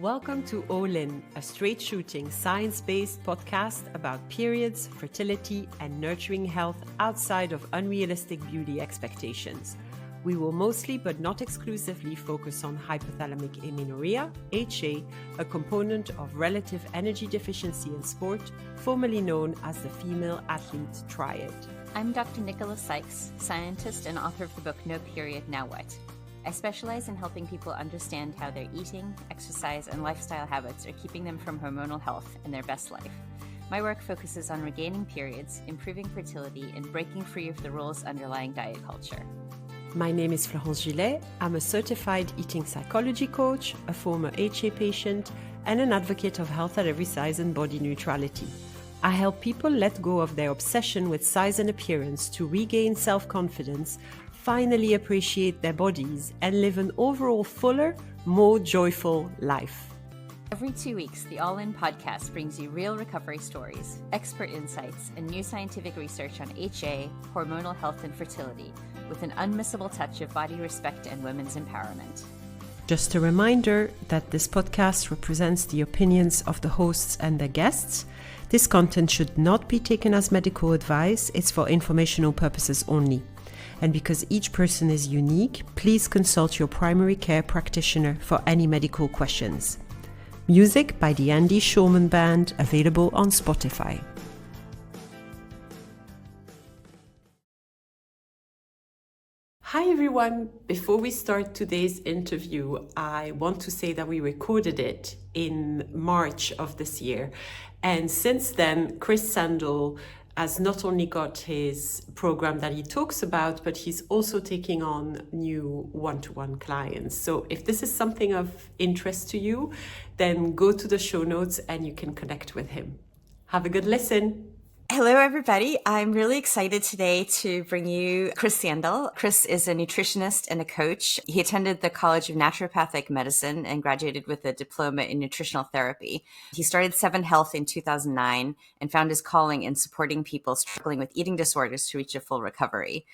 Welcome to All In, a straight-shooting, science-based podcast about periods, fertility, and nurturing health outside of unrealistic beauty expectations. We will mostly, but not exclusively, focus on hypothalamic amenorrhea, HA, a component of relative energy deficiency in sport, formerly known as the female athlete triad. I'm Dr. Nicola Sykes, scientist and author of the book No Period, Now What? I specialize in helping people understand how their eating, exercise, and lifestyle habits are keeping them from hormonal health and their best life. My work focuses on regaining periods, improving fertility, and breaking free of the rules underlying diet culture. My name is Florence Gillet. I'm a certified eating psychology coach, a former HA patient, and an advocate of health at every size and body neutrality. I help people let go of their obsession with size and appearance to regain self-confidence, finally appreciate their bodies, and live an overall fuller, more joyful life. Every 2 weeks, the All In podcast brings you real recovery stories, expert insights, and new scientific research on HA, hormonal health, and fertility, with an unmissable touch of body respect and women's empowerment. Just a reminder that this podcast represents the opinions of the hosts and their guests. This content should not be taken as medical advice. It's for informational purposes only. And because each person is unique, please consult your primary care practitioner for any medical questions. Music by the Andy Shulman Band, available on Spotify. Hi everyone! Before we start today's interview, I want to say that we recorded it in March of this year. And since then, Chris Sandel has not only got his program that he talks about, but he's also taking on new one-to-one clients. So if this is something of interest to you, then go to the show notes and you can connect with him. Have a good listen. Hello, everybody. I'm really excited today to bring you Chris Sandel. Chris is a nutritionist and a coach. He attended the College of Naturopathic Medicine and graduated with a diploma in nutritional therapy. He started Seven Health in 2009 and found his calling in supporting people struggling with eating disorders to reach a full recovery.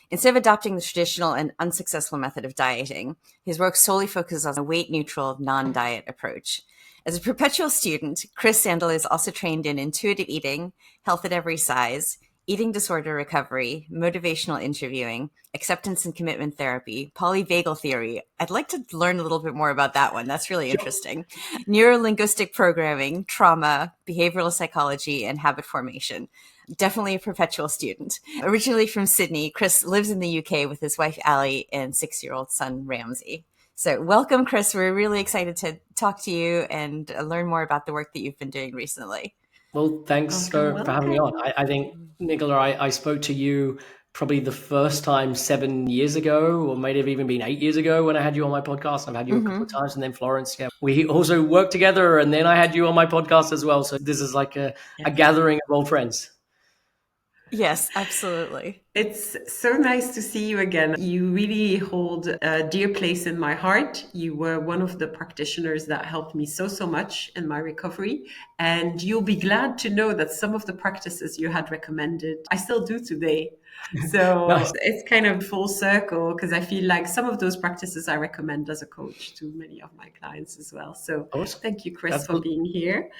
Instead of adopting the traditional and unsuccessful method of dieting, his work solely focuses on a weight-neutral, non-diet approach. As a perpetual student, Chris Sandel is also trained in intuitive eating, health at every size, eating disorder recovery, motivational interviewing, acceptance and commitment therapy, polyvagal theory. I'd like to learn a little bit more about that one. That's really interesting. Neurolinguistic programming, trauma, behavioral psychology, and habit formation. Definitely a perpetual student. Originally from Sydney, Chris lives in the UK with his wife, Ali, and 6-year-old son, Ramsey. So welcome, Chris. We're really excited to talk to you and learn more about the work that you've been doing recently. Well, thanks for having me on. I think, Nicola, I spoke to you probably the first time 7 years ago, or might have even been 8 years ago when I had you on my podcast. I've had you a couple of times, and then Florence. Yeah, we also worked together, and then I had you on my podcast as well. So this is like a gathering of old friends. Yes, absolutely. It's so nice to see you again. You really hold a dear place in my heart. You were one of the practitioners that helped me so much in my recovery. And you'll be glad to know that some of the practices you had recommended, I still do today. So Nice. It's kind of full circle, because I feel like some of those practices I recommend as a coach to many of my clients as well. So Awesome. Thank you, Chris, for being here.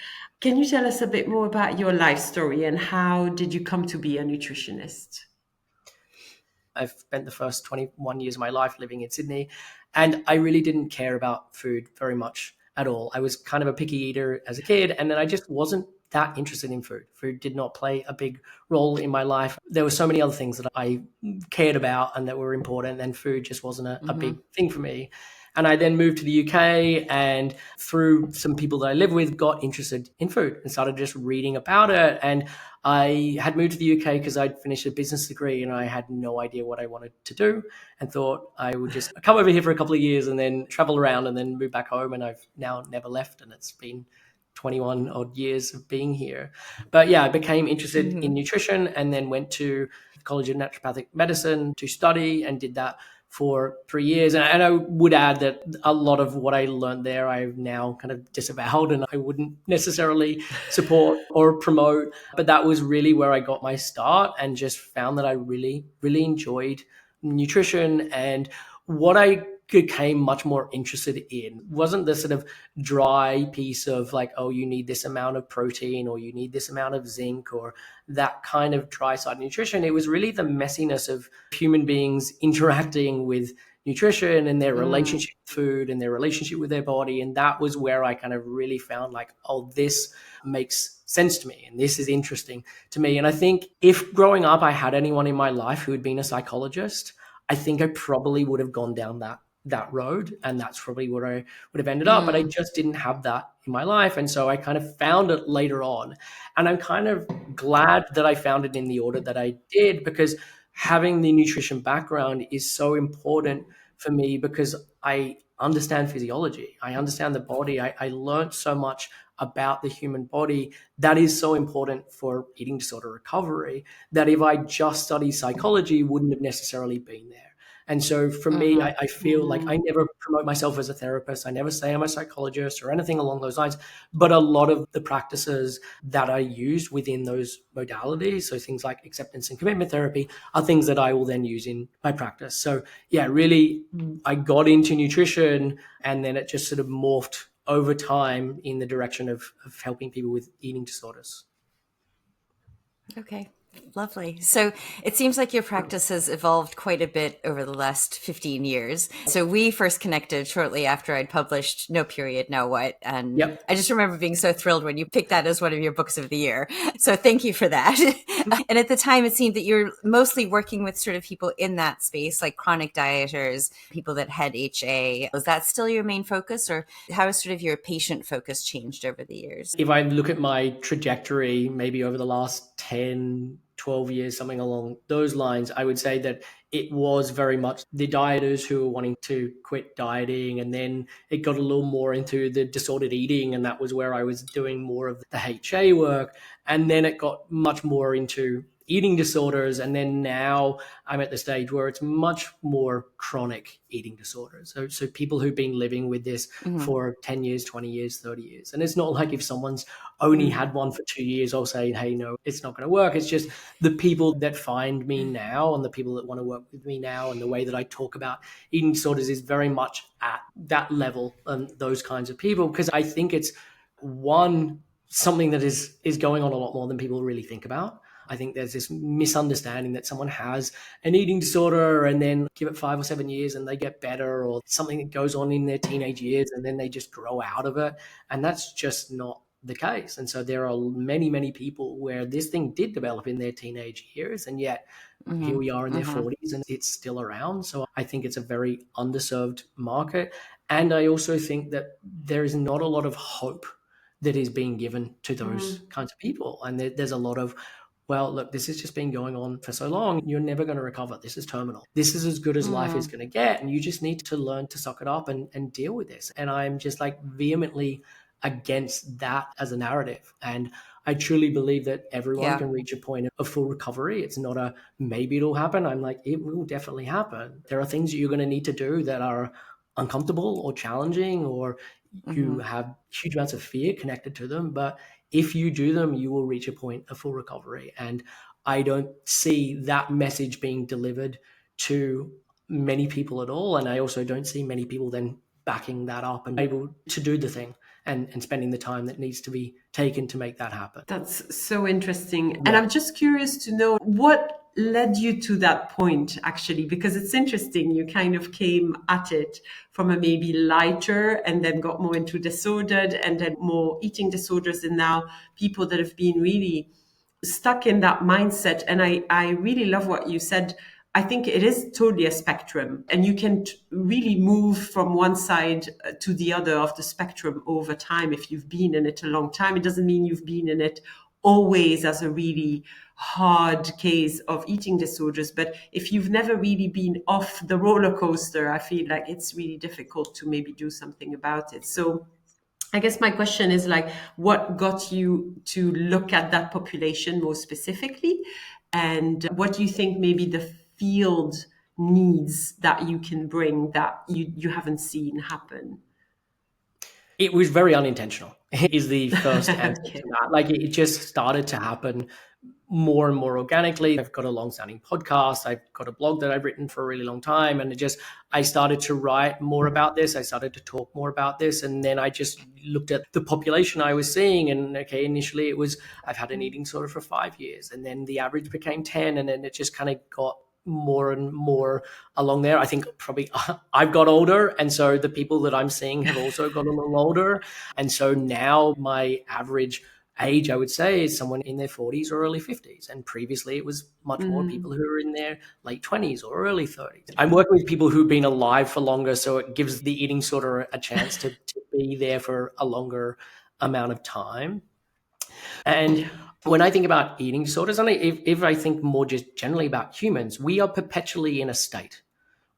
Can you tell us a bit more about your life story and how did you come to be a nutritionist? I've spent the first 21 years of my life living in Sydney, and I really didn't care about food very much at all. I was kind of a picky eater as a kid, and then I just wasn't that interested in food. Food did not play a big role in my life. There were so many other things that I cared about and that were important, and food just wasn't a big thing for me. And I then moved to the UK, and through some people that I live with, got interested in food and started just reading about it. And I had moved to the UK because I'd finished a business degree and I had no idea what I wanted to do, and thought I would just come over here for a couple of years and then travel around and then move back home. And I've now never left, and it's been 21 odd years of being here. But yeah, I became interested in nutrition and then went to the College of Naturopathic Medicine to study, and did that for 3 years. And I would add that a lot of what I learned there, I've now kind of disavowed, and I wouldn't necessarily support or promote. But that was really where I got my start, and just found that I really, really enjoyed nutrition. And what I became much more interested in wasn't the sort of dry piece of like, oh, you need this amount of protein or you need this amount of zinc or that kind of dry side nutrition. It was really the messiness of human beings interacting with nutrition and their relationship with food and their relationship with their body. And that was where I kind of really found like, oh, this makes sense to me and this is interesting to me. And I think if growing up I had anyone in my life who had been a psychologist, I think I probably would have gone down that road, and that's probably where I would have ended up. But I just didn't have that in my life, and so I kind of found it later on. And I'm kind of glad that I found it in the order that I did, because having the nutrition background is so important for me, because I understand physiology, I understand the body, I learned so much about the human body that is so important for eating disorder recovery, that if I just studied psychology wouldn't have necessarily been there. And so for me, I feel like I never promote myself as a therapist. I never say I'm a psychologist or anything along those lines. But a lot of the practices that I use within those modalities, so things like acceptance and commitment therapy, are things that I will then use in my practice. So yeah, really, I got into nutrition and then it just sort of morphed over time in the direction of helping people with eating disorders. Okay, lovely. So it seems like your practice has evolved quite a bit over the last 15 years. So we first connected shortly after I'd published No Period, Now What? And Yep. I just remember being so thrilled when you picked that as one of your books of the year. So thank you for that. And at the time, it seemed that you're mostly working with sort of people in that space, like chronic dieters, people that had HA. Was that still your main focus, or how has sort of your patient focus changed over the years? If I look at my trajectory, maybe over the last 10, 12 years, something along those lines, I would say that it was very much the dieters who were wanting to quit dieting. And then it got a little more into the disordered eating. And that was where I was doing more of the HA work. And then it got much more into eating disorders. And then now I'm at the stage where it's much more chronic eating disorders. So people who've been living with this for 10 years, 20 years, 30 years. And it's not like if someone's only had one for 2 years, I'll say, hey, no, it's not going to work. It's just the people that find me now and the people that want to work with me now, and the way that I talk about eating disorders is very much at that level and those kinds of people, because I think it's something that is going on a lot more than people really think about. I think there's this misunderstanding that someone has an eating disorder and then give it 5 or 7 years and they get better, or something that goes on in their teenage years and then they just grow out of it. And that's just not the case. And so there are many, many people where this thing did develop in their teenage years, and yet here we are in their 40s and it's still around. So I think it's a very underserved market. And I also think that there is not a lot of hope that is being given to those kinds of people. And there's a lot of, well, look, this has just been going on for so long. You're never going to recover. This is terminal. This is as good as life is going to get. And you just need to learn to suck it up and deal with this. And I'm just like vehemently against that as a narrative. And I truly believe that everyone can reach a point of full recovery. It's not a maybe it'll happen. I'm like, it will definitely happen. There are things that you're going to need to do that are uncomfortable or challenging, or you have huge amounts of fear connected to them. But if you do them, you will reach a point of full recovery. And I don't see that message being delivered to many people at all. And I also don't see many people then backing that up and able to do the thing and spending the time that needs to be taken to make that happen. That's so interesting. Yeah. And I'm just curious to know what led you to that point, actually, because it's interesting. You kind of came at it from a maybe lighter and then got more into disordered and then more eating disorders. And now people that have been really stuck in that mindset. And I really love what you said. I think it is totally a spectrum, and you can really move from one side to the other of the spectrum over time. If you've been in it a long time, it doesn't mean you've been in it always as a really hard case of eating disorders. But if you've never really been off the roller coaster, I feel like it's really difficult to maybe do something about it. So I guess my question is like, what got you to look at that population more specifically? And what do you think maybe the field needs that you can bring that you haven't seen happen? It was very unintentional is the first answer to that. Like, it just started to happen more and more organically. I've got a long-standing podcast. I've got a blog that I've written for a really long time. And I started to write more about this. I started to talk more about this. And then I just looked at the population I was seeing. And okay, initially it was, I've had an eating disorder for 5 years. And then the average became 10. And then it just kind of got more and more along there. I think probably I've got older. And so the people that I'm seeing have also gotten a little older. And so now my average age, I would say, is someone in their 40s or early 50s. And previously it was much more people who are in their late 20s or early 30s. I'm working with people who've been alive for longer, so it gives the eating disorder a chance to be there for a longer amount of time. And when I think about eating disorders, and if I think more just generally about humans, we are perpetually in a state.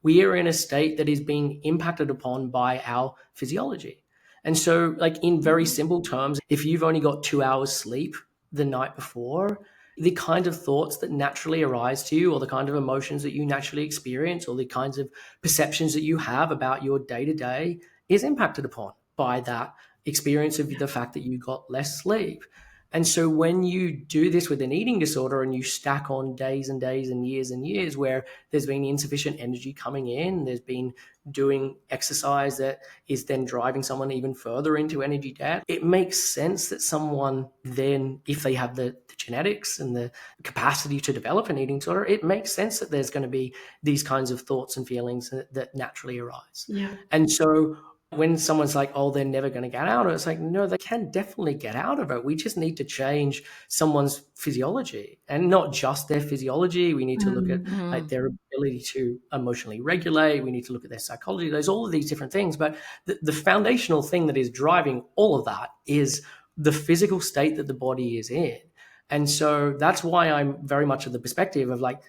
We are in a state that is being impacted upon by our physiology. And so, like, in very simple terms, if you've only got 2 hours sleep the night before, the kind of thoughts that naturally arise to you, or the kind of emotions that you naturally experience, or the kinds of perceptions that you have about your day to day is impacted upon by that experience of the fact that you got less sleep. And so when you do this with an eating disorder and you stack on days and days and years where there's been insufficient energy coming in, there's been doing exercise that is then driving someone even further into energy debt, it makes sense that someone then, if they have the genetics and the capacity to develop an eating disorder, it makes sense that there's going to be these kinds of thoughts and feelings that naturally arise. Yeah. And so when someone's like, oh, they're never going to get out of it, it's like, no, they can definitely get out of it. We just need to change someone's physiology, and not just their physiology. We need to look at like their ability to emotionally regulate. We need to look at their psychology. There's all of these different things. But the foundational thing that is driving all of that is the physical state that the body is in. And so that's why I'm very much of the perspective of like,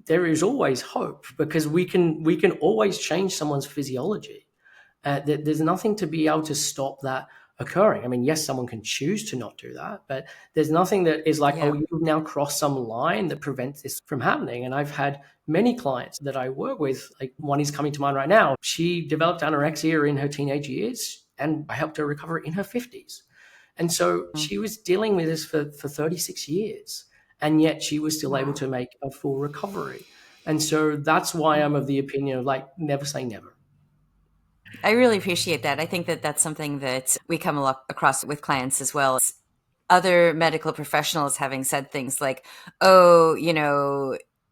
there is always hope, because we can always change someone's physiology. There's nothing to be able to stop that occurring. I mean, yes, someone can choose to not do that, but there's nothing that is like, oh, you've now crossed some line that prevents this from happening. And I've had many clients that I work with, like one is coming to mind right now. She developed anorexia in her teenage years, and I helped her recover in her 50s. And so she was dealing with this for 36 years, and yet she was still able to make a full recovery. And so that's why I'm of the opinion of like, never say never. I really appreciate that. I think that that's something that we come across with clients as well. Other medical professionals having said things like, oh,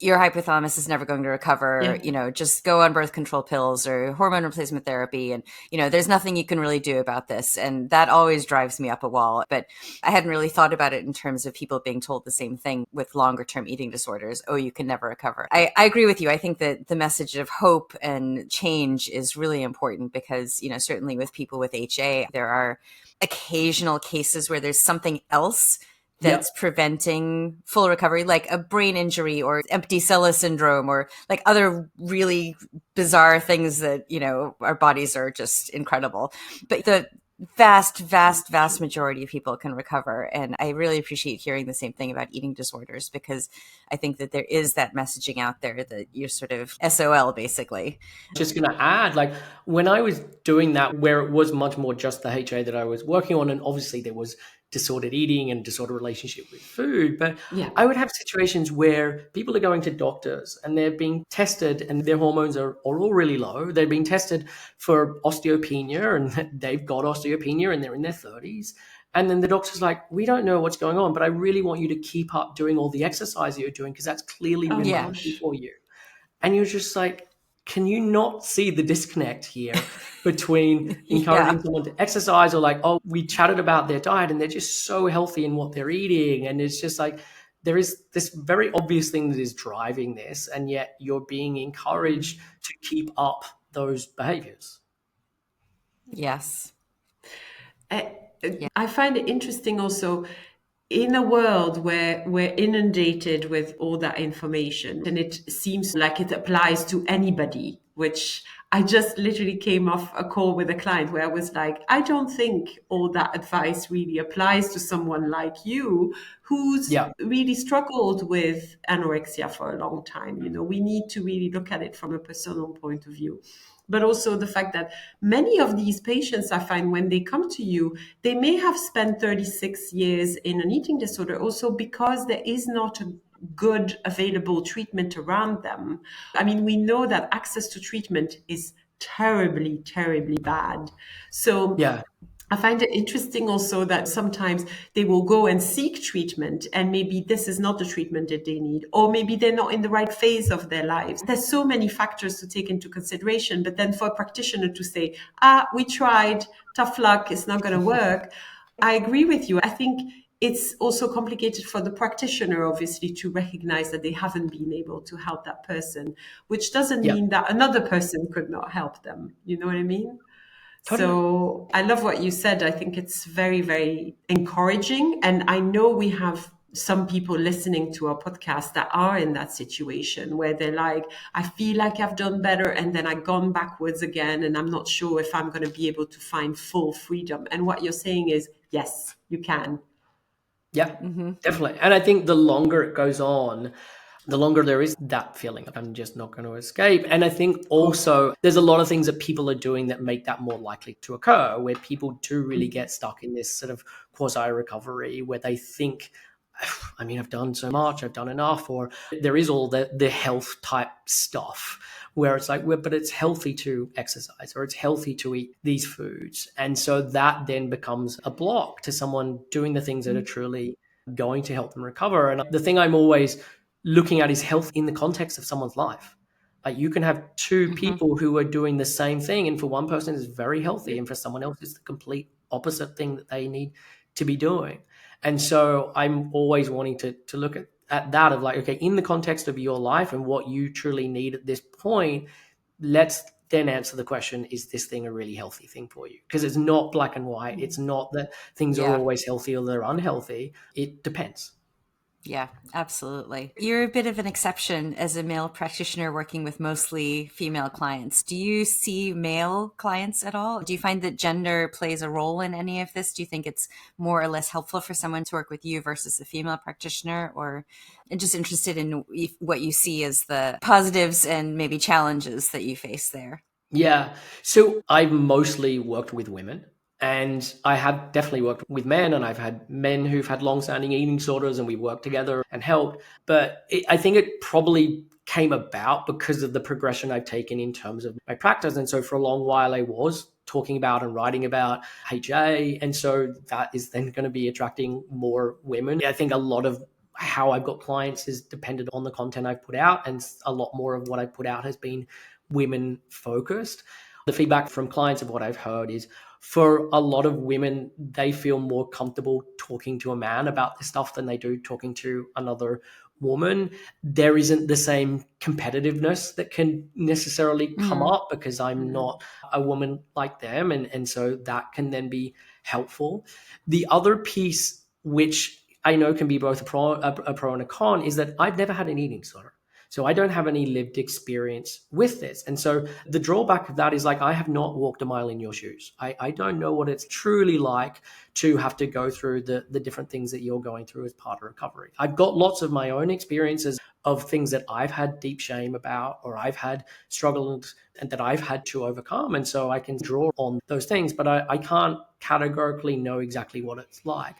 your hypothalamus is never going to recover, just go on birth control pills or hormone replacement therapy. And, there's nothing you can really do about this. And that always drives me up a wall. But I hadn't really thought about it in terms of people being told the same thing with longer term eating disorders. Oh, you can never recover. I agree with you. I think that the message of hope and change is really important because, certainly with people with HA, there are occasional cases where there's something else that's preventing full recovery, like a brain injury or empty cella syndrome or like other really bizarre things that, our bodies are just incredible. But the vast majority of people can recover. And I really appreciate hearing the same thing about eating disorders, because I think that there is that messaging out there that you're sort of SOL basically. Just going to add, like when I was doing that, where it was much more just the HA that I was working on, and obviously there was disordered eating and disordered relationship with food, but I would have situations where people are going to doctors and they're being tested and their hormones are all really low. They're being tested for osteopenia and they've got osteopenia and they're in their 30s. And then the doctor's like, we don't know what's going on, but I really want you to keep up doing all the exercise that you're doing because that's clearly really healthy for you. And you're just like, can you not see the disconnect here between encouraging someone to exercise or like, oh, we chatted about their diet and they're just so healthy in what they're eating. And it's just like, there is this very obvious thing that is driving this. And yet you're being encouraged to keep up those behaviors. Yes. I find it interesting also in a world where we're inundated with all that information and it seems like it applies to anybody, which I just literally came off a call with a client where I was like, I don't think all that advice really applies to someone like you who's really struggled with anorexia for a long time. We need to really look at it from a personal point of view. but also the fact that many of these patients, I find when they come to you, they may have spent 36 years in an eating disorder also because there is not a good available treatment around them. I mean, we know that access to treatment is terribly, terribly bad. So Yeah. I find it interesting also that sometimes they will go and seek treatment, and maybe this is not the treatment that they need, or maybe they're not in the right phase of their lives. There's so many factors to take into consideration. But then for a practitioner to say, we tried, tough luck, it's not going to work. I agree with you. I think it's also complicated for the practitioner, obviously, to recognize that they haven't been able to help that person, which doesn't Yeah. mean that another person could not help them. You know what I mean? Totally. So I love what you said. I think it's very, very encouraging. And I know we have some people listening to our podcast that are in that situation where they're like, I feel like I've done better and then I've gone backwards again. And I'm not sure if I'm going to be able to find full freedom. And what you're saying is, yes, you can. Yeah, definitely. And I think the longer it goes on, the longer there is that feeling of I'm just not going to escape. And I think Of course. also there's a lot of things that people are doing that make that more likely to occur, where people do really get stuck in this sort of quasi recovery where they think, I mean, I've done so much, I've done enough, or there is all the health type stuff where it's like, well, but it's healthy to exercise or it's healthy to eat these foods. And so that then becomes a block to someone doing the things that are truly going to help them recover. And the thing I'm always looking at is health in the context of someone's life. Like you can have two people who are doing the same thing, and for one person it's very healthy, and for someone else it's the complete opposite thing that they need to be doing. And so I'm always wanting to look at that of like, okay, in the context of your life and what you truly need at this point, let's then answer the question, is this thing a really healthy thing for you? Because it's not black and white. It's not that things are Yeah. always healthy or they're unhealthy. It depends. Yeah, absolutely. You're a bit of an exception as a male practitioner working with mostly female clients. Do you see male clients at all? Do you find that gender plays a role in any of this? Do you think it's more or less helpful for someone to work with you versus a female practitioner? Or I'm just interested in what you see as the positives and maybe challenges that you face there. Yeah. So I've mostly worked with women. And I have definitely worked with men, and I've had men who've had long-standing eating disorders, and we worked together and helped. But I think it probably came about because of the progression I've taken in terms of my practice. And so for a long while, I was talking about and writing about HA. And so that is then going to be attracting more women. I think a lot of how I've got clients is dependent on the content I've put out, and a lot more of what I put out has been women focused. The feedback from clients of what I've heard is for a lot of women, they feel more comfortable talking to a man about this stuff than they do talking to another woman. There isn't the same competitiveness that can necessarily come up because I'm not a woman like them. And so that can then be helpful. The other piece, which I know can be both a pro and a con, is that I've never had an eating disorder. So I don't have any lived experience with this. And so the drawback of that is like, I have not walked a mile in your shoes. I don't know what it's truly like to have to go through the different things that you're going through as part of recovery. I've got lots of my own experiences of things that I've had deep shame about, or I've had struggled and that I've had to overcome. And so I can draw on those things, but I can't categorically know exactly what it's like.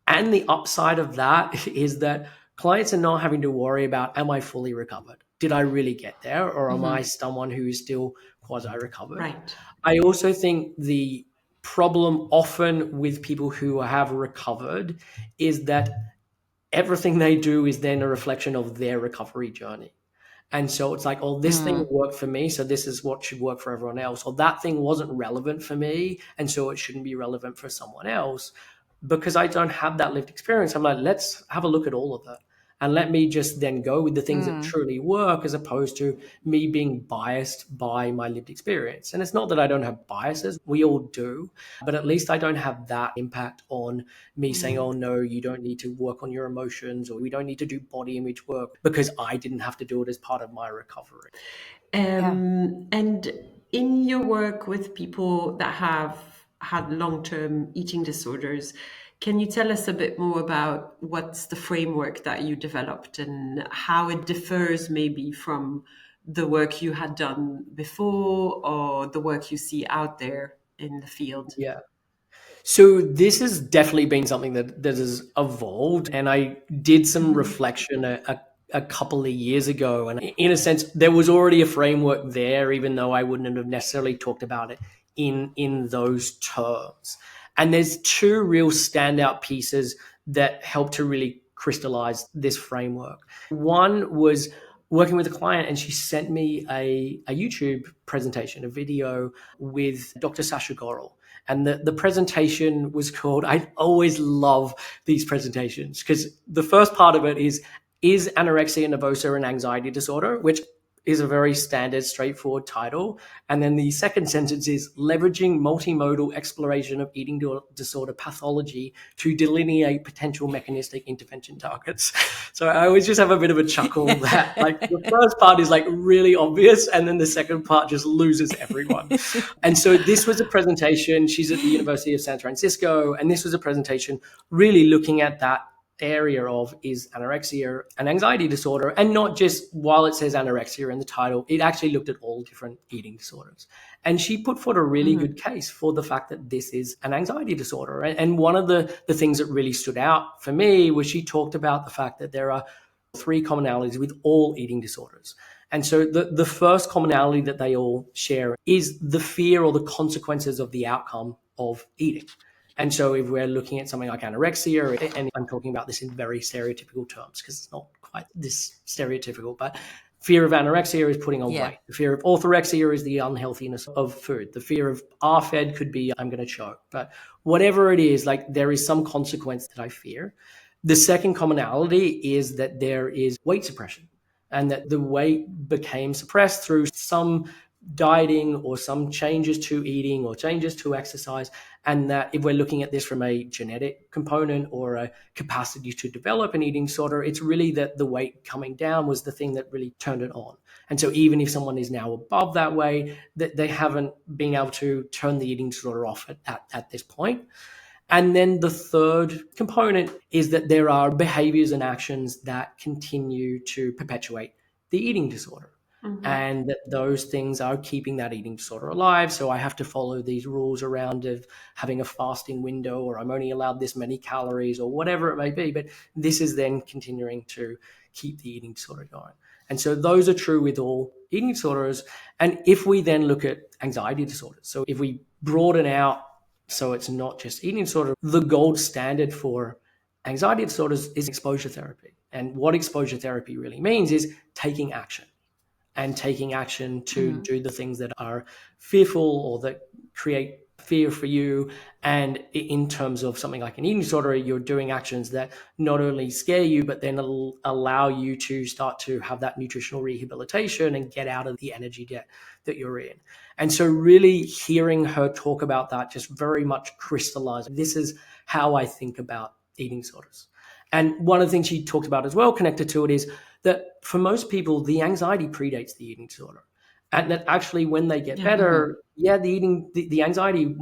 And the upside of that is that clients are not having to worry about, am I fully recovered? Did I really get there? Or am I someone who is still quasi recovered? Right. I also think the problem often with people who have recovered is that everything they do is then a reflection of their recovery journey. And so it's like, oh, this thing worked for me, so this is what should work for everyone else. Or that thing wasn't relevant for me, and so it shouldn't be relevant for someone else. Because I don't have that lived experience, I'm like, let's have a look at all of it. And let me just then go with the things that truly work, as opposed to me being biased by my lived experience. And it's not that I don't have biases, we all do, but at least I don't have that impact on me saying, oh no, you don't need to work on your emotions, or we don't need to do body image work, because I didn't have to do it as part of my recovery. And in your work with people that have had long-term eating disorders, can you tell us a bit more about what's the framework that you developed and how it differs maybe from the work you had done before or the work you see out there in the field? Yeah. So this has definitely been something that has evolved, and I did some reflection a couple of years ago, and in a sense, there was already a framework there, even though I wouldn't have necessarily talked about it in those terms. And there's two real standout pieces that help to really crystallize this framework. One was working with a client, and she sent me a YouTube presentation, a video with Dr. Sasha Gorel. And the presentation was called, I always love these presentations because the first part of it is anorexia nervosa an anxiety disorder, which is a very standard, straightforward title. And then the second sentence is leveraging multimodal exploration of eating disorder pathology to delineate potential mechanistic intervention targets. So I always just have a bit of a chuckle that like the first part is like really obvious, and then the second part just loses everyone. And so this was a presentation. She's at the University of San Francisco, and this was a presentation really looking at that area of is anorexia an anxiety disorder, and not just while it says anorexia in the title, it actually looked at all different eating disorders. And she put forward a really good case for the fact that this is an anxiety disorder. And one of the things that really stood out for me was she talked about the fact that there are three commonalities with all eating disorders. And so the first commonality that they all share is the fear or the consequences of the outcome of eating. And so if we're looking at something like anorexia, and I'm talking about this in very stereotypical terms because it's not quite this stereotypical, but fear of anorexia is putting on weight. The fear of orthorexia is the unhealthiness of food. The fear of RFED could be I'm going to choke. But whatever it is, like there is some consequence that I fear. The second commonality is that there is weight suppression, and that the weight became suppressed through some dieting or some changes to eating or changes to exercise. And that if we're looking at this from a genetic component or a capacity to develop an eating disorder, it's really that the weight coming down was the thing that really turned it on. And so even if someone is now above that weight, that they haven't been able to turn the eating disorder off at this point. And then the third component is that there are behaviors and actions that continue to perpetuate the eating disorder. And that those things are keeping that eating disorder alive. So I have to follow these rules around of having a fasting window, or I'm only allowed this many calories, or whatever it may be. But this is then continuing to keep the eating disorder going. And so those are true with all eating disorders. And if we then look at anxiety disorders, so if we broaden out, so it's not just eating disorder, the gold standard for anxiety disorders is exposure therapy. And what exposure therapy really means is taking action. And taking action to do the things that are fearful or that create fear for you. And in terms of something like an eating disorder, you're doing actions that not only scare you, but then allow you to start to have that nutritional rehabilitation and get out of the energy debt that you're in. And so really hearing her talk about that just very much crystallized. This is how I think about eating disorders. And one of the things she talked about as well connected to it is that for most people, the anxiety predates the eating disorder. And that actually when they get better, the anxiety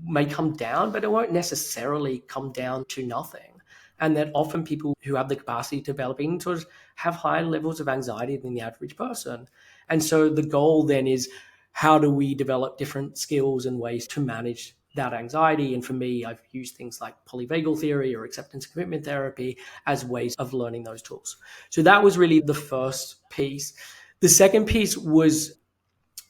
may come down, but it won't necessarily come down to nothing. And that often people who have the capacity to develop eating disorders have higher levels of anxiety than the average person. And so the goal then is, how do we develop different skills and ways to manage that anxiety? And for me, I've used things like polyvagal theory or acceptance and commitment therapy as ways of learning those tools. So that was really the first piece. The second piece was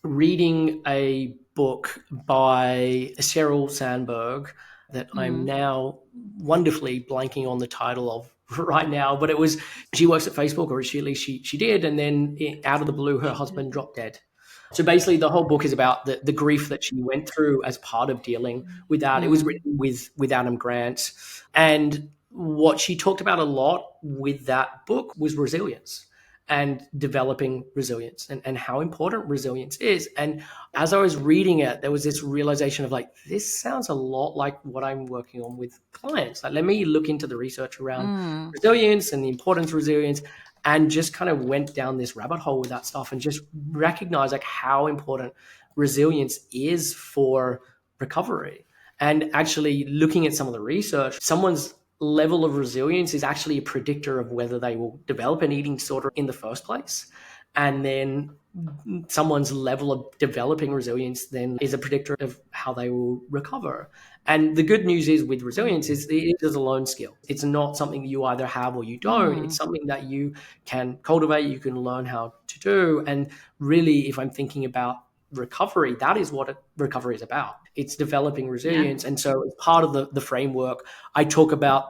reading a book by Sheryl Sandberg that I'm now wonderfully blanking on the title of right now, but it was, she works at Facebook, or at least she did, and then out of the blue, her husband dropped dead. So basically, the whole book is about the grief that she went through as part of dealing with that. It was written with Adam Grant. And what she talked about a lot with that book was resilience and developing resilience and how important resilience is. And as I was reading it, there was this realization of like, this sounds a lot like what I'm working on with clients. Like, let me look into the research around resilience and the importance of resilience, and just kind of went down this rabbit hole with that stuff and just recognized like how important resilience is for recovery. And actually looking at some of the research, someone's level of resilience is actually a predictor of whether they will develop an eating disorder in the first place. And then someone's level of developing resilience then is a predictor of how they will recover. And the good news is with resilience is it is a learned skill. It's not something that you either have or you don't. It's something that you can cultivate, you can learn how to do. And really, if I'm thinking about recovery, that is what recovery is about. It's developing Yeah. resilience. And so as part of the framework, I talk about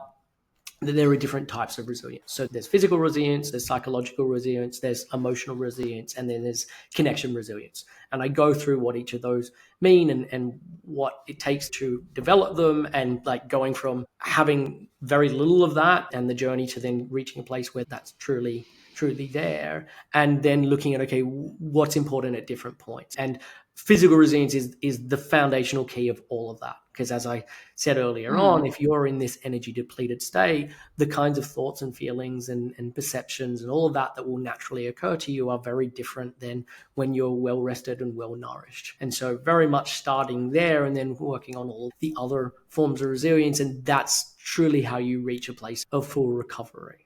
that there are different types of resilience. So there's physical resilience, there's psychological resilience, there's emotional resilience, and then there's connection resilience. And I go through what each of those mean and what it takes to develop them, and like going from having very little of that and the journey to then reaching a place where that's truly there, and then looking at, okay, what's important at different points. And physical resilience is the foundational key of all of that, because as I said earlier on, if you're in this energy depleted state, the kinds of thoughts and feelings and perceptions and all of that will naturally occur to you are very different than when you're well rested and well nourished. And so very much starting there and then working on all the other forms of resilience, and that's truly how you reach a place of full recovery.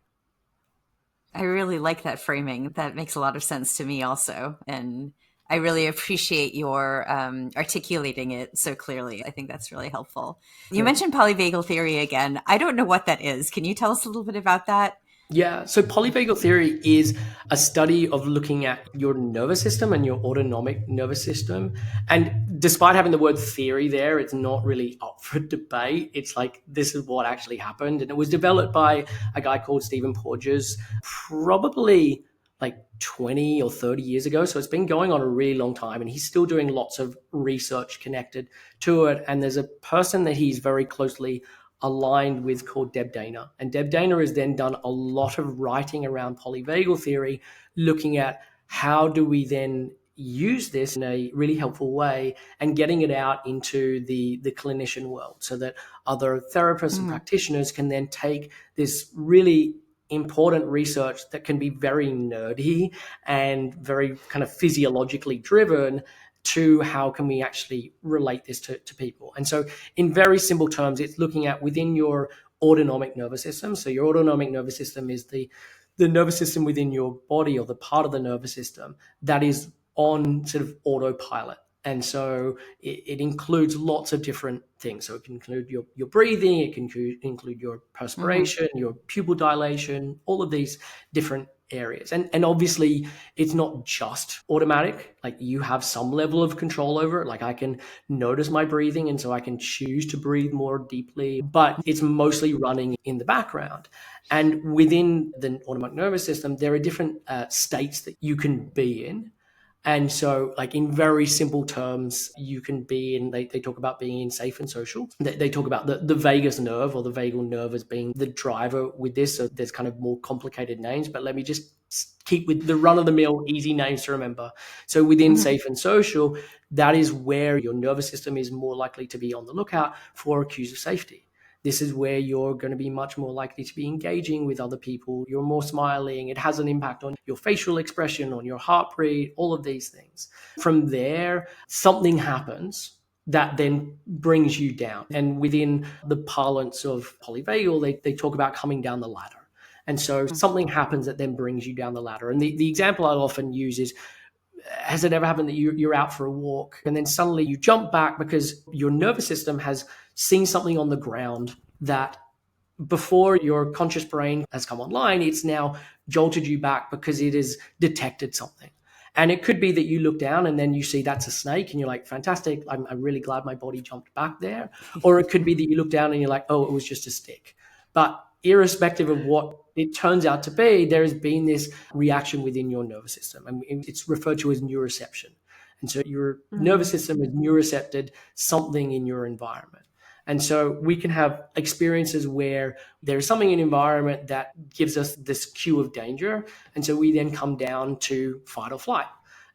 I really like that framing. That makes a lot of sense to me also. And I really appreciate your articulating it so clearly. I think that's really helpful. You mentioned polyvagal theory again. I don't know what that is. Can you tell us a little bit about that? Yeah, so polyvagal theory is a study of looking at your nervous system and your autonomic nervous system. And despite having the word theory there, it's not really up for debate. It's like, this is what actually happened. And it was developed by a guy called Stephen Porges, probably like 20 or 30 years ago. So it's been going on a really long time, and he's still doing lots of research connected to it. And there's a person that he's very closely aligned with called Deb Dana. And Deb Dana has then done a lot of writing around polyvagal theory, looking at how do we then use this in a really helpful way and getting it out into the clinician world, so that other therapists and practitioners can then take this really important research that can be very nerdy and very kind of physiologically driven to how can we actually relate this to people. And so in very simple terms, it's looking at within your autonomic nervous system. So your autonomic nervous system is the nervous system within your body, or the part of the nervous system that is on sort of autopilot. And so it includes lots of different things. So it can include your breathing, it can include your perspiration, your pupil dilation, all of these different areas. And obviously it's not just automatic. Like, you have some level of control over it. Like, I can notice my breathing, and so I can choose to breathe more deeply, but it's mostly running in the background. And within the autonomic nervous system, there are different states that you can be in. And so, like, in very simple terms, you can be in, they talk about being in safe and social. They talk about the vagus nerve, or the vagal nerve, as being the driver with this. So there's kind of more complicated names, but let me just keep with the run-of-the-mill easy names to remember. So within safe and social, that is where your nervous system is more likely to be on the lookout for cues of safety. This is where you're going to be much more likely to be engaging with other people. You're more smiling. It has an impact on your facial expression, on your heart rate, all of these things. From there, something happens that then brings you down. And within the parlance of polyvagal, they talk about coming down the ladder. And so something happens that then brings you down the ladder. And the example I often use is, has it ever happened that you're out for a walk and then suddenly you jump back because your nervous system has seen something on the ground that, before your conscious brain has come online, it's now jolted you back because it has detected something? And it could be that you look down and then you see that's a snake and you're like, fantastic, I'm really glad my body jumped back there. Or it could be that you look down and you're like, oh, it was just a stick. But irrespective of what it turns out to be, there has been this reaction within your nervous system. And it's referred to as neuroception. And so your nervous system has neurocepted something in your environment. And so we can have experiences where there's something in the environment that gives us this cue of danger. And so we then come down to fight or flight.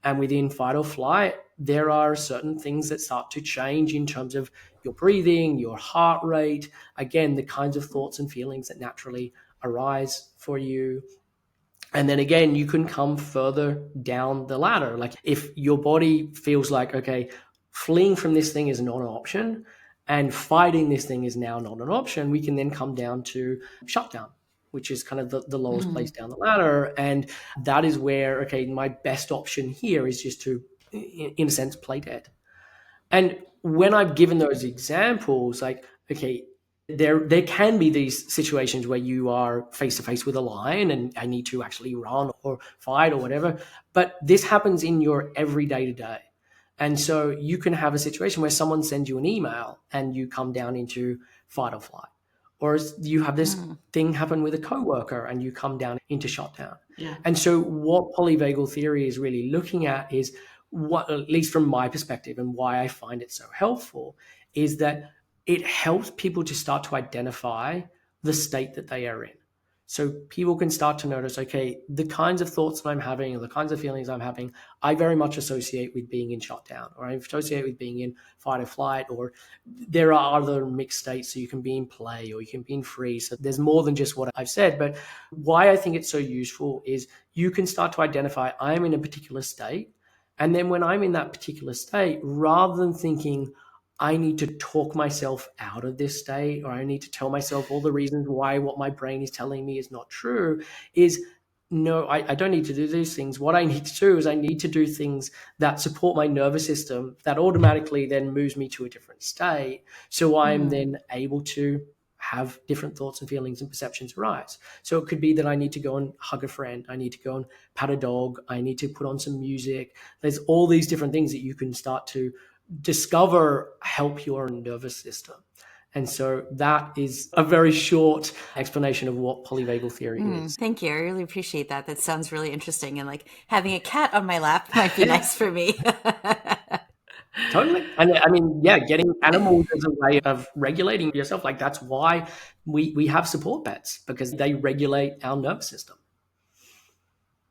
And within fight or flight, there are certain things that start to change in terms of your breathing, your heart rate, again, the kinds of thoughts and feelings that naturally arise for you. And then again, you can come further down the ladder. Like, if your body feels like, okay, fleeing from this thing is not an option and fighting this thing is now not an option, we can then come down to shutdown. which is kind of the lowest place down the ladder. And that is where, okay, my best option here is just to, in a sense, play dead. And when I've given those examples, like, okay, there can be these situations where you are face to face with a lion and I need to actually run or fight or whatever. But this happens in your everyday to day. And so you can have a situation where someone sends you an email and you come down into fight or flight. Or you have this thing happen with a coworker and you come down into shutdown. Yeah. And so what polyvagal theory is really looking at is what, at least from my perspective and why I find it so helpful, is that it helps people to start to identify the state that they are in. So people can start to notice, okay, the kinds of thoughts that I'm having or the kinds of feelings I'm having, I very much associate with being in shutdown, or I associate with being in fight or flight, or there are other mixed states. So you can be in play or you can be in freeze. So there's more than just what I've said. But why I think it's so useful is you can start to identify, I am in a particular state. And then when I'm in that particular state, rather than thinking, I need to talk myself out of this state, or I need to tell myself all the reasons why what my brain is telling me is not true, is no, I don't need to do these things. What I need to do is I need to do things that support my nervous system that automatically then moves me to a different state. So I'm then able to have different thoughts and feelings and perceptions arise. So it could be that I need to go and hug a friend. I need to go and pat a dog. I need to put on some music. There's all these different things that you can start to discover help your nervous system. And so that is a very short explanation of what polyvagal theory is. Thank you. I really appreciate that. That sounds really interesting. And like having a cat on my lap might be nice for me. Totally. And I mean, yeah, getting animals as a way of regulating yourself, like that's why we have support pets, because they regulate our nervous system.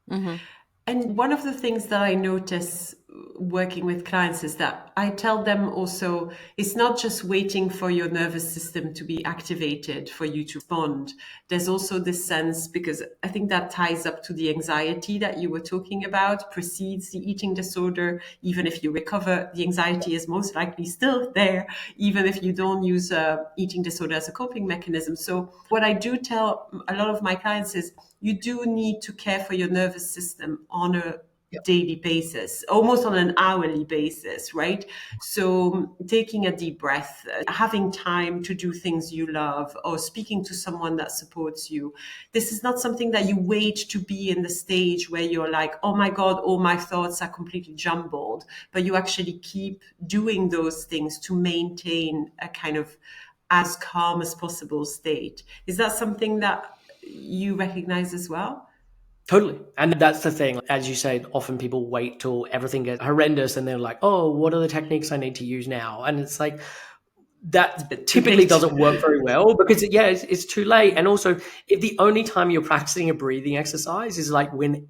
And one of the things that I notice working with clients is that I tell them also, it's not just waiting for your nervous system to be activated for you to respond. There's also this sense, because I think that ties up to the anxiety that you were talking about, precedes the eating disorder. Even if you recover, the anxiety is most likely still there, even if you don't use eating disorder as a coping mechanism. So what I do tell a lot of my clients is, you do need to care for your nervous system on a daily basis, almost on an hourly basis, right? So taking a deep breath, having time to do things you love, or speaking to someone that supports you. This is not something that you wait to be in the stage where you're like, oh my God, all my thoughts are completely jumbled, but you actually keep doing those things to maintain a kind of as calm as possible state. Is that something that you recognize as well? Totally. And that's the thing. As you say, often people wait till everything gets horrendous and they're like, oh, what are the techniques I need to use now? And it's like, that typically doesn't work very well because, it's too late. And also, if the only time you're practicing a breathing exercise is like when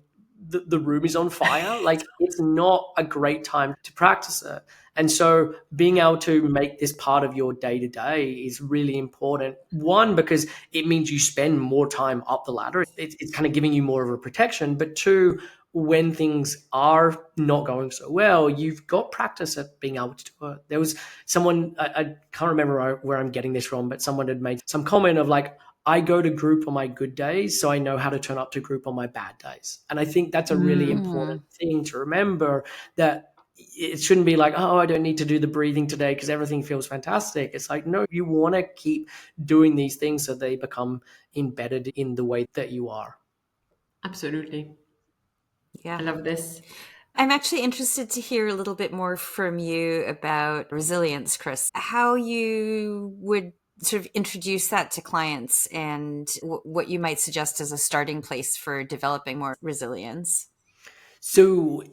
the room is on fire, like it's not a great time to practice it. And so being able to make this part of your day to day is really important. One, because it means you spend more time up the ladder. It's kind of giving you more of a protection. But two, when things are not going so well, you've got practice at being able to do it. There was someone, I can't remember where I'm getting this from, but someone had made some comment of like, I go to group on my good days, so I know how to turn up to group on my bad days. And I think that's a really important thing to remember, that it shouldn't be like, oh, I don't need to do the breathing today because everything feels fantastic. It's like, no, you want to keep doing these things so they become embedded in the way that you are. Absolutely. Yeah. I love this. I'm actually interested to hear a little bit more from you about resilience, Chris. How you would sort of introduce that to clients and what you might suggest as a starting place for developing more resilience. So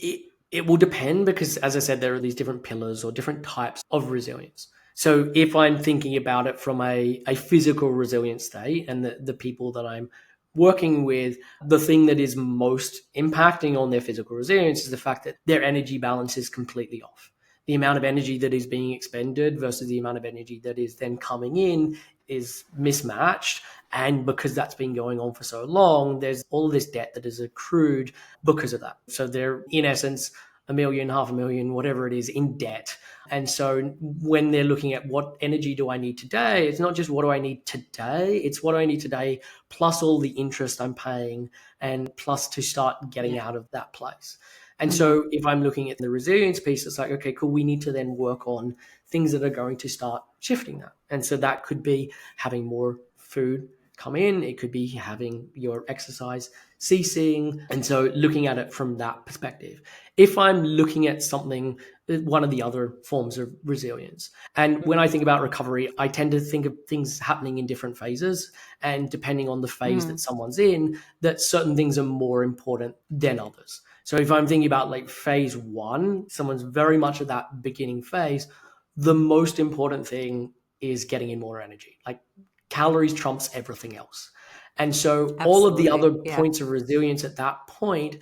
it will depend because, as I said, there are these different pillars or different types of resilience. So if I'm thinking about it from a physical resilience state and the people that I'm working with, the thing that is most impacting on their physical resilience is the fact that their energy balance is completely off. The amount of energy that is being expended versus the amount of energy that is then coming in is mismatched. And because that's been going on for so long, there's all this debt that is accrued because of that. So they're, in essence, a million, 500,000, whatever it is, in debt. And so when they're looking at what energy do I need today, it's not just what do I need today, it's what do I need today plus all the interest I'm paying and plus to start getting out of that place. And so if I'm looking at the resilience piece, it's like, okay, cool, we need to then work on things that are going to start shifting that. And so that could be having more food come in, it could be having your exercise ceasing. And so looking at it from that perspective. If I'm looking at something, one of the other forms of resilience, and when I think about recovery, I tend to think of things happening in different phases. And depending on the phase that someone's in, that certain things are more important than others. So if I'm thinking about like phase one, someone's very much at that beginning phase, the most important thing is getting in more energy. Like calories trumps everything else. And so all of the other points of resilience at that point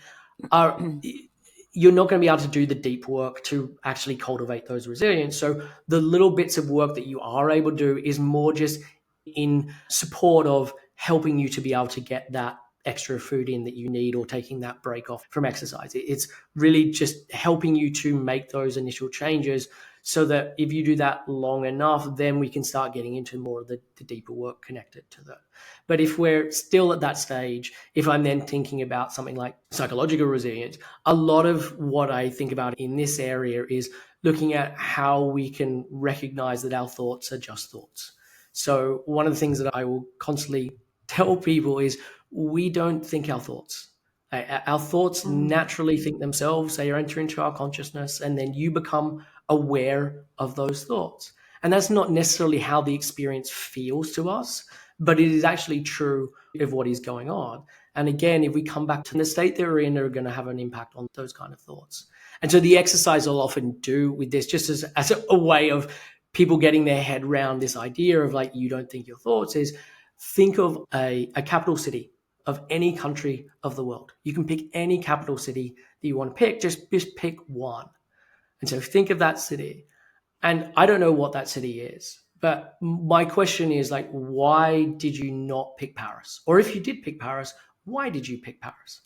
are, you're not going to be able to do the deep work to actually cultivate those resilience. So the little bits of work that you are able to do is more just in support of helping you to be able to get that extra food in that you need or taking that break off from exercise. It's really just helping you to make those initial changes so that if you do that long enough, then we can start getting into more of the deeper work connected to that. But if we're still at that stage, if I'm then thinking about something like psychological resilience, a lot of what I think about in this area is looking at how we can recognize that our thoughts are just thoughts. So one of the things that I will constantly tell people is we don't think our thoughts. Our thoughts naturally think themselves. They enter into our consciousness, and then you become aware of those thoughts. And that's not necessarily how the experience feels to us, but it is actually true of what is going on. And again, if we come back to the state they're in, are going to have an impact on those kind of thoughts. And so the exercise I'll often do with this, just as a way of people getting their head around this idea of like, you don't think your thoughts, is think of a capital city of any country of the world. You can pick any capital city that you want to pick, just pick one. And so think of that city. And I don't know what that city is, but my question is like, why did you not pick Paris? Or if you did pick Paris, why did you pick Paris?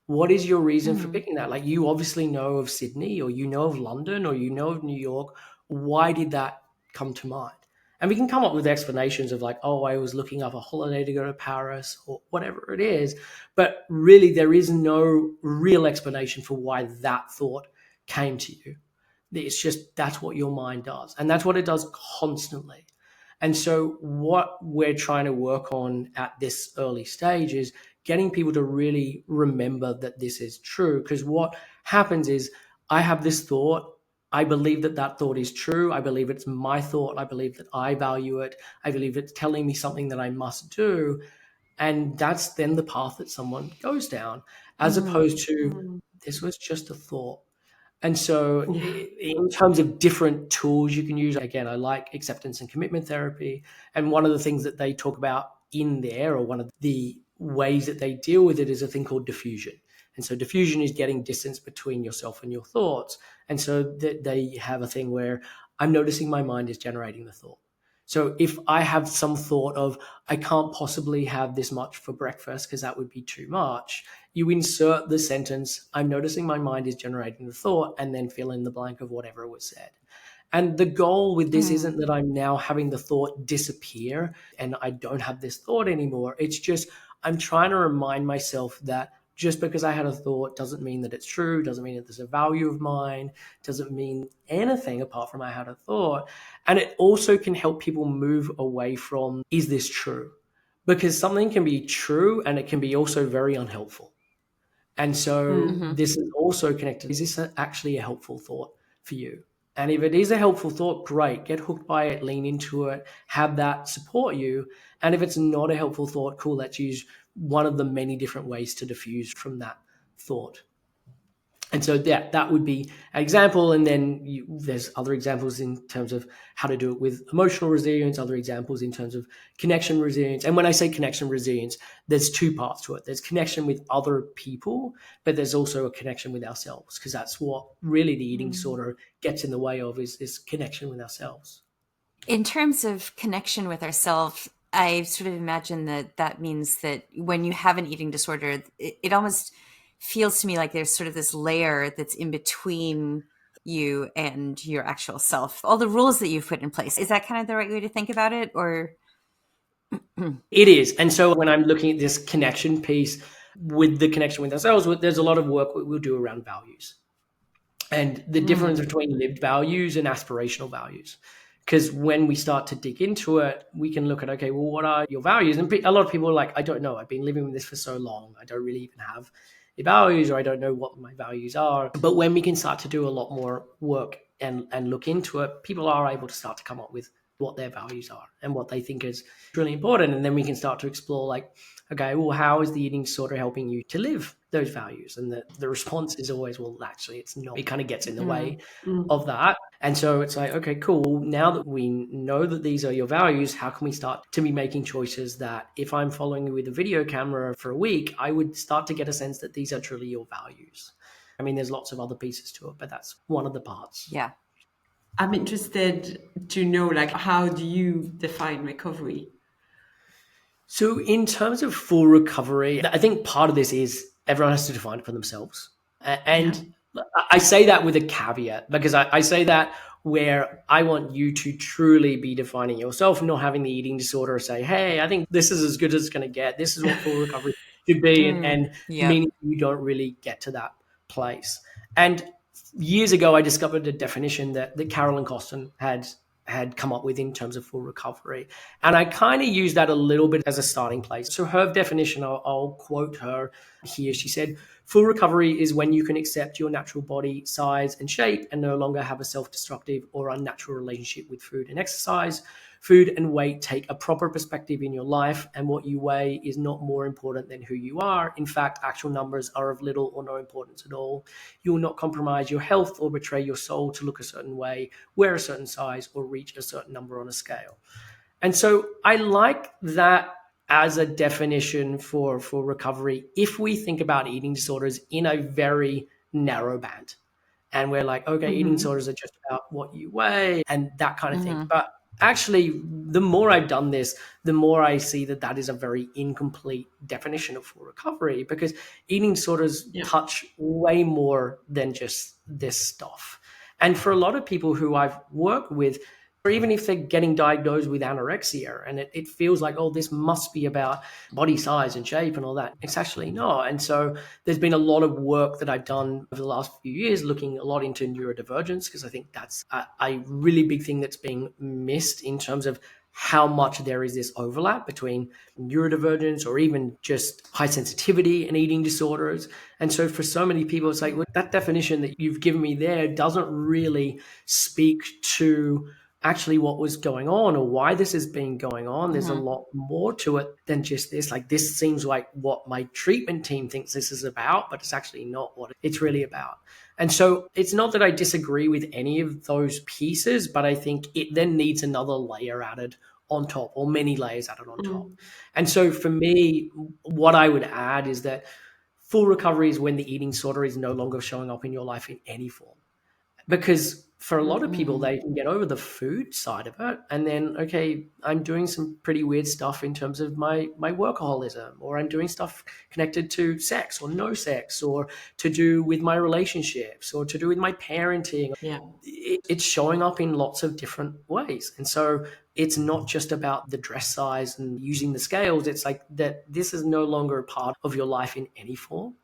What is your reason for picking that? Like, you obviously know of Sydney, or you know of London, or you know of New York. Why did that come to mind? And we can come up with explanations of like, oh, I was looking up a holiday to go to Paris or whatever it is. But really, there is no real explanation for why that thought came to you. It's just, that's what your mind does. And that's what it does constantly. And so what we're trying to work on at this early stage is getting people to really remember that this is true. Because what happens is, I have this thought, I believe that that thought is true. I believe it's my thought. I believe that I value it. I believe it's telling me something that I must do. And that's then the path that someone goes down, as opposed to this was just a thought. And so in terms of different tools you can use, again, I like acceptance and commitment therapy. And one of the things that they talk about in there, or one of the ways that they deal with it, is a thing called diffusion. And so diffusion is getting distance between yourself and your thoughts. And so they have a thing where I'm noticing my mind is generating the thought. So if I have some thought of, I can't possibly have this much for breakfast because that would be too much, you insert the sentence, I'm noticing my mind is generating the thought, and then fill in the blank of whatever was said. And the goal with this isn't that I'm now having the thought disappear and I don't have this thought anymore. It's just, I'm trying to remind myself that just because I had a thought doesn't mean that it's true, doesn't mean that there's a value of mine, doesn't mean anything apart from I had a thought. And it also can help people move away from, is this true? Because something can be true and it can be also very unhelpful. And so this is also connected. Is this actually a helpful thought for you? And if it is a helpful thought, great. Get hooked by it, lean into it, have that support you. And if it's not a helpful thought, cool, let's use one of the many different ways to diffuse from that thought. And so that would be an example. And then there's other examples in terms of how to do it with emotional resilience, other examples in terms of connection resilience. And when I say connection resilience, there's two parts to it. There's connection with other people, but there's also a connection with ourselves, because that's what really the eating disorder gets in the way of, is this connection with ourselves. In terms of connection with ourselves, I sort of imagine that means that when you have an eating disorder, it almost feels to me like there's sort of this layer that's in between you and your actual self, all the rules that you've put in place. Is that kind of the right way to think about it? Or It is. And so when I'm looking at this connection piece with the connection with ourselves, there's a lot of work we'll do around values and the difference between lived values and aspirational values. Because when we start to dig into it, we can look at, okay, well, what are your values? And a lot of people are like, I don't know. I've been living with this for so long. I don't really even have the values, or I don't know what my values are. But when we can start to do a lot more work and look into it, people are able to start to come up with what their values are and what they think is really important. And then we can start to explore, like, okay, well, how is the eating disorder helping you to live those values? And the response is always, well, actually, it's not. It kind of gets in the way of that. And so it's like, okay, cool. Now that we know that these are your values, how can we start to be making choices that if I'm following you with a video camera for a week, I would start to get a sense that these are truly your values. I mean, there's lots of other pieces to it, but that's one of the parts. yeah. I'm interested to know, like, how do you define recovery? So in terms of full recovery, I think part of this is everyone has to define it for themselves. And I say that with a caveat, because I say that where I want you to truly be defining yourself, not having the eating disorder say, hey, I think this is as good as it's going to get. This is what full recovery should be. And Yep. meaning you don't really get to that place. And years ago, I discovered a definition that Carolyn Costin had come up with in terms of full recovery. And I kind of use that a little bit as a starting place. So her definition, I'll quote her here. She said, full recovery is when you can accept your natural body size and shape and no longer have a self-destructive or unnatural relationship with food and exercise. Food and weight take a proper perspective in your life, and what you weigh is not more important than who you are. In fact, actual numbers are of little or no importance at all. You will not compromise your health or betray your soul to look a certain way, wear a certain size, or reach a certain number on a scale. And so I like that as a definition for recovery if we think about eating disorders in a very narrow band. And we're like, okay, eating disorders are just about what you weigh and that kind of thing. But actually, the more I've done this, the more I see that that is a very incomplete definition of full recovery, because eating disorders touch way more than just this stuff. And for a lot of people who I've worked with, or even if they're getting diagnosed with anorexia and it feels like, oh, this must be about body size and shape and all that. It's actually not. And so there's been a lot of work that I've done over the last few years looking a lot into neurodivergence, because I think that's a really big thing that's being missed in terms of how much there is this overlap between neurodivergence or even just high sensitivity and eating disorders. And so for so many people, it's like, well, that definition that you've given me there doesn't really speak to actually what was going on or why this has been going on. There's a lot more to it than just this. Like, this seems like what my treatment team thinks this is about, but it's actually not what it's really about. And so it's not that I disagree with any of those pieces, but I think it then needs another layer added on top, or many layers added on top. And so for me, what I would add is that full recovery is when the eating disorder is no longer showing up in your life in any form. Because for a lot of people, they can get over the food side of it. And then, okay, I'm doing some pretty weird stuff in terms of my workaholism, or I'm doing stuff connected to sex or no sex, or to do with my relationships, or to do with my parenting. It's showing up in lots of different ways. And so it's not just about the dress size and using the scales. It's like that this is no longer a part of your life in any form.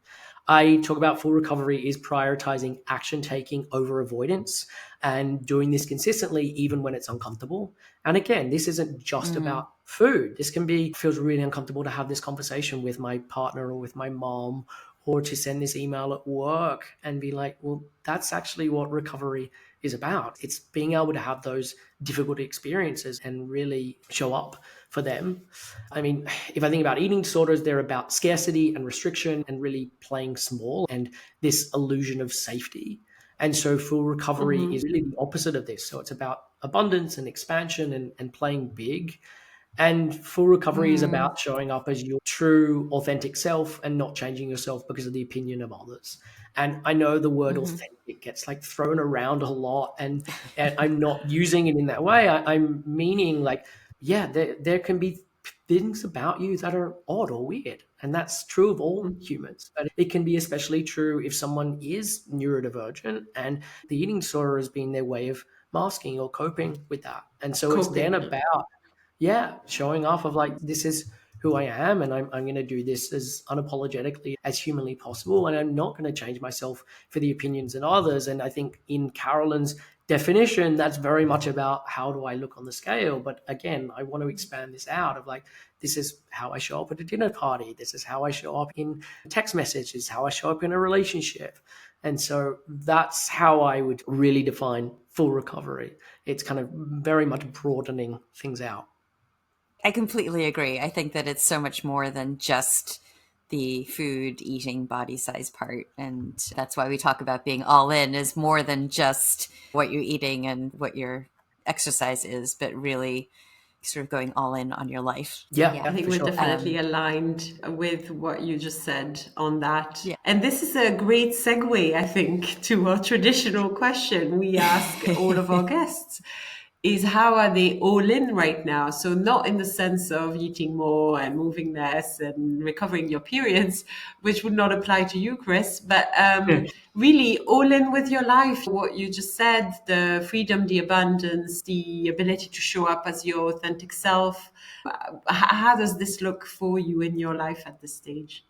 I talk about full recovery is prioritizing action taking over avoidance and doing this consistently, even when it's uncomfortable. And again, this isn't just about food. This can be, feels really uncomfortable to have this conversation with my partner or with my mom, or to send this email at work and be like, well, that's actually what recovery is about. It's being able to have those difficult experiences and really show up for them. I mean, if I think about eating disorders, they're about scarcity and restriction and really playing small and this illusion of safety. And so full recovery is really the opposite of this. So it's about abundance and expansion and playing big. And full recovery is about showing up as your true, authentic self and not changing yourself because of the opinion of others. And I know the word authentic gets like thrown around a lot, and I'm not using it in that way. I'm meaning like, yeah, there can be things about you that are odd or weird. And that's true of all humans. But it can be especially true if someone is neurodivergent and the eating disorder has been their way of masking or coping with that. And so it's then Coping. about, showing off of like, this is who I am, and I'm going to do this as unapologetically as humanly possible. And I'm not going to change myself for the opinions of others. And I think in Carolyn's definition, that's very much about how do I look on the scale. But again, I want to expand this out of like, this is how I show up at a dinner party. This is how I show up in text messages, how I show up in a relationship. And so that's how I would really define full recovery. It's kind of very much broadening things out. I completely agree. I think that it's so much more than just the food, eating, body size part. And that's why we talk about being all in, is more than just what you're eating and what your exercise is, but really sort of going all in on your life. Yeah, I think for we're sure. definitely aligned with what you just said on that. Yeah. And this is a great segue, I think, to a traditional question we ask all of our guests. Is how are they all in right now? So not in the sense of eating more and moving less and recovering your periods, which would not apply to you, Chris, but really all in with your life. What you just said, the freedom, the abundance, the ability to show up as your authentic self. How does this look for you in your life at this stage?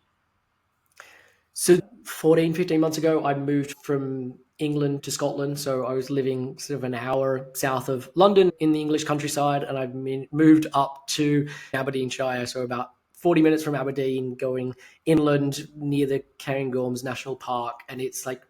So 14, 15 months ago, I moved from England to Scotland. So I was living sort of an hour south of London in the English countryside, and I've moved up to Aberdeenshire, so about 40 minutes from Aberdeen, going inland near the Cairngorms National Park. And it's like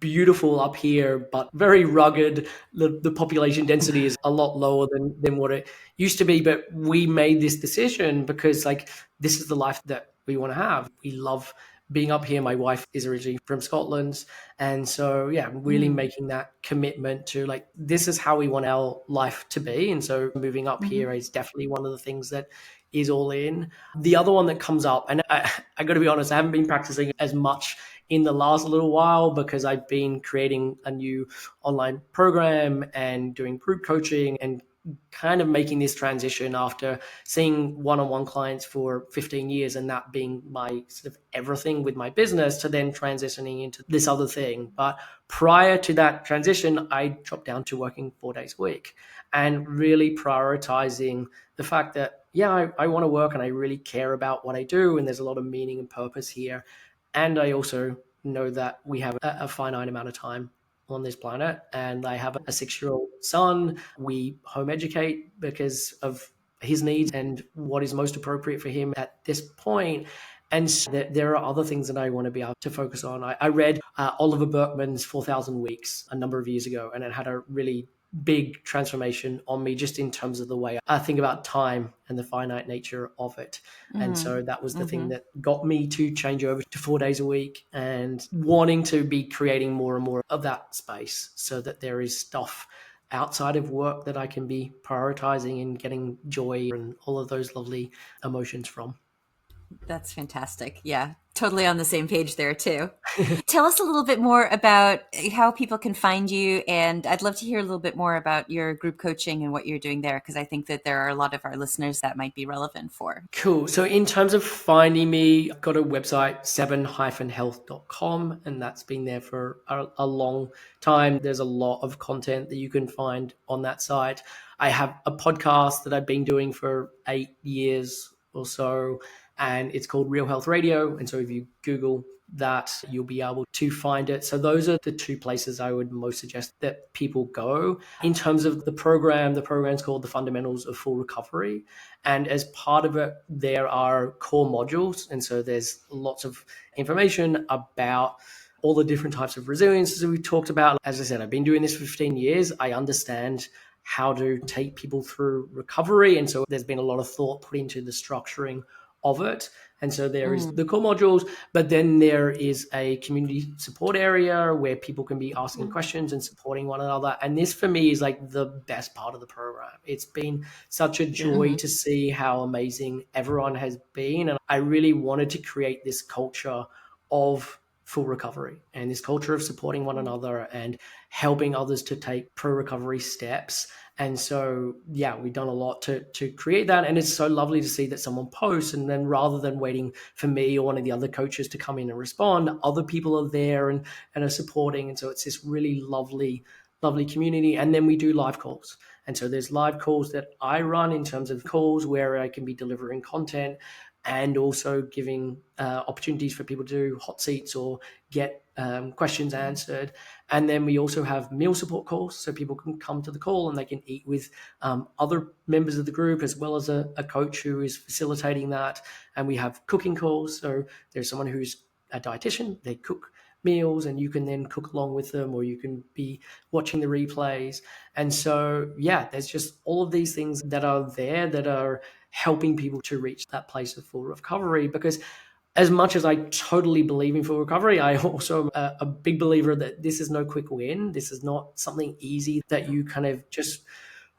beautiful up here, but very rugged. The population density is a lot lower than what it used to be. But we made this decision because like this is the life that we want to have. We love being up here. My wife is originally from Scotland. And so, yeah, really making that commitment to like, this is how we want our life to be. And so moving up here is definitely one of the things that is all in. The other one that comes up, and I got to be honest, I haven't been practicing as much in the last little while because I've been creating a new online program and doing group coaching and kind of making this transition after seeing one-on-one clients for 15 years and that being my sort of everything with my business, to then transitioning into this other thing. But prior to that transition, I dropped down to working 4 days a week and really prioritizing the fact that, I want to work and I really care about what I do. And there's a lot of meaning and purpose here. And I also know that we have a finite amount of time on this planet. And I have a 6-year-old son. We home educate because of his needs and what is most appropriate for him at this point. And so there are other things that I want to be able to focus on. I read Oliver Burkeman's 4,000 Weeks a number of years ago, and it had a really big transformation on me just in terms of the way I think about time and the finite nature of it. And so that was the thing that got me to change over to 4 days a week and wanting to be creating more and more of that space so that there is stuff outside of work that I can be prioritizing and getting joy and all of those lovely emotions from. That's fantastic. Yeah, totally on the same page there too. Tell us a little bit more about how people can find you. And I'd love to hear a little bit more about your group coaching and what you're doing there, because I think that there are a lot of our listeners that might be relevant for. Cool. So in terms of finding me, I've got a website, 7-health.com, and that's been there for a long time. There's a lot of content that you can find on that site. I have a podcast that I've been doing for 8 years or so, and it's called Real Health Radio. And so if you Google that, you'll be able to find it. So those are the two places I would most suggest that people go. In terms of the program's called The Fundamentals of Full Recovery. And as part of it, there are core modules. And so there's lots of information about all the different types of resilience that we talked about. As I said, I've been doing this for 15 years. I understand how to take people through recovery. And so there's been a lot of thought put into the structuring of it. And so there is the core modules, but then there is a community support area where people can be asking questions and supporting one another. And this for me is like the best part of the program. It's been such a joy to see how amazing everyone has been. And I really wanted to create this culture of full recovery and this culture of supporting one another and helping others to take pro-recovery steps. And so, yeah, we've done a lot to create that. And it's so lovely to see that someone posts, and then rather than waiting for me or one of the other coaches to come in and respond, other people are there and are supporting. And so it's this really lovely community. And then we do live calls. And so there's live calls that I run in terms of calls where I can be delivering content and also giving opportunities for people to do hot seats or get questions answered. And then we also have meal support calls, so people can come to the call and they can eat with other members of the group, as well as a coach who is facilitating that. And we have cooking calls, so there's someone who's a dietitian, they cook meals and you can then cook along with them, or you can be watching the replays. And so, yeah, there's just all of these things that are there that are helping people to reach that place of full recovery. Because as much as I totally believe in full recovery, I also am a big believer that this is no quick win. This is not something easy that you kind of just,